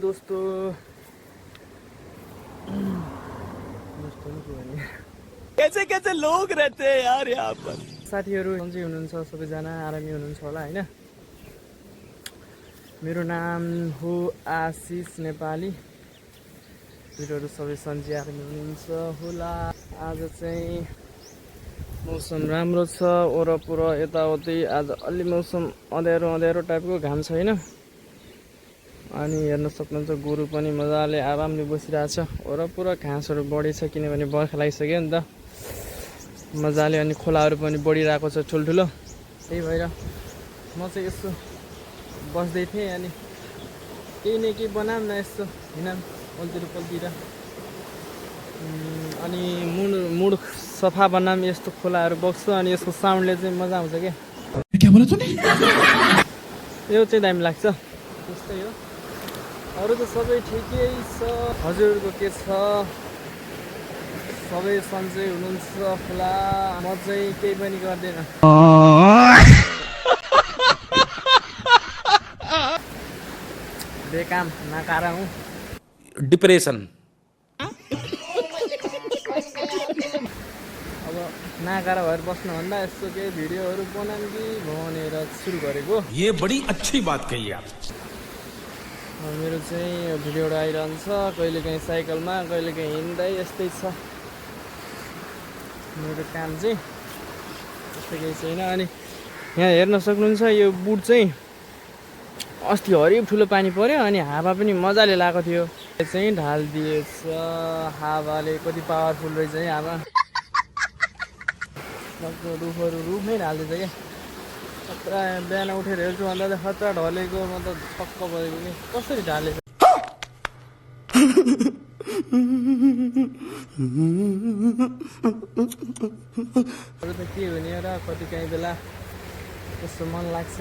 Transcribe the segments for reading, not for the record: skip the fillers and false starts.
दोस्तों कैसे कैसे लोग रहते हैं यार यहाँ पर। साथीहरु सन्चै हुनुहुन्छ, सबैजना आरामी हुनुहुन्छ होला हैन। मेरो नाम हो आशिष नेपाली। तिमीहरु सबै सन्चै आरामी हुनुहुन्छ होला। आज चाहिँ मौसम राम्रो छ, वरपर यताउति आज अलि मौसम अँध्यारो टाइपको, घाम छैन। अनि हेर्न सक्नुहुन्छ गोरु पनि मजाले आरामले बसिरहेछ। वरपर घाँसहरु बढी छ किनभने बर्खा लागिसक्यो नि त मजाले। अनि खोलाहरु पनि बढिरहेको छ ठुलठुलो। त्यही भएर म चाहिँ यसो बस्दै थिएँ अनि केही न केही बनाम न यसो हिँडम पल्तिर पल्तिर। अनि मुड सफा बनाम यस्तो खोलाहरु बग्छ अनि यसको साउन्डले चाहिँ मजा आउँछ के। क्या बोला तूने? यो चाहिँ दामी लाग्छ। त्यस्तै हो, अरु त सबै ठिकै छ। हजुरको के छ? सबै सन्चै हुनुहुन्छ होला? म चाहिँ केही पनि गर्दैन, बेकाम नकारा हुँ। डिप्रेसन। अब नाकारा भएर बस्नुभन्दा यस्तो केही भिडियोहरू बनाऊँ कि भनेर सुरु गरेको। ये बड़ी अच्छी बात कही आप। मेरो चाहिँ भिडियोहरू आइरहन्छ, कहिलेकाहीँ साइकलमा कहिलेकाहीँ हिँड्दै, यस्तै छ मेरो काम चाहिँ। त्यस्तो केही छैन। अनि यहाँ हेर्न सक्नुहुन्छ यो बुट चाहिँ अस्ति हरियो ठुलो पानी पर्यो अनि हावा पनि मजाले लागेको थियो, यो चाहिँ ढालिदिएछ हावाले। कति पावरफुल रहेछ है हावा। रुखहरू रुखमै ढालिदिएछ क्या। खतरा, बिहान उठेर हेर्छु भन्दा त खतरा ढलेको, म त छक्क परेको कि कसरी ढालेछ। अरू त के हुने र, कति काहीँ बेला त्यस्तो मन लाग्छ।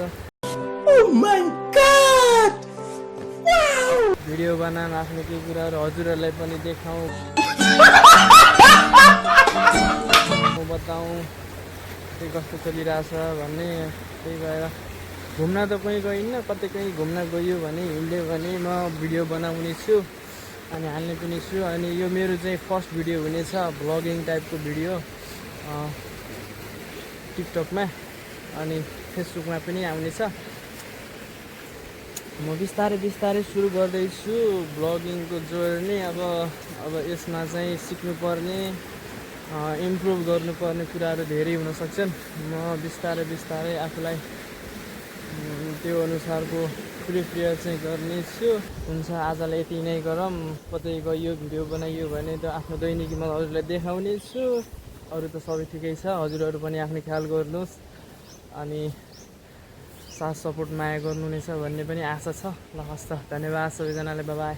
भिडियो बनाऊँ, आफ्नो केही कुराहरू हजुरहरूलाई पनि देखाउँ, बताउँ के कस्तो चलिरहेछ भन्ने। त्यही भएर घुम्न त कहीँ गइन्न, कतै कहीँ घुम्न गयो भने, हिँड्यो भने म भिडियो बनाउने छु अनि हाल्ने पनि छु। अनि यो मेरो चाहिँ फर्स्ट भिडियो हुनेछ, भ्लगिङ टाइपको भिडियो टिकटकमा अनि फेसबुकमा पनि आउनेछ। म बिस्तारै सुरु गर्दैछु भ्लगिङको जर्नी। अब यसमा चाहिँ सिक्नुपर्ने, इम्प्रुभ गर्नुपर्ने कुराहरू धेरै हुन सक्छन्। म बिस्तारै आफूलाई त्यो अनुसारको प्रिपेयर चाहिँ गर्नेछु। हुन्छ, आजलाई यति नै गरौँ। कतै गयो भिडियो बनाइयो भने त आफ्नो दैनिकीमा हजुरलाई देखाउने छु। अरू त सबै ठिकै छ। हजुरहरू पनि आफ्नो ख्याल गर्नुहोस् अनि साथ सपोर्ट माया गर्नुहुनेछ भन्ने पनि आशा छ। ल हस् त, धन्यवाद सबैजनालाई, बाइ बाइ।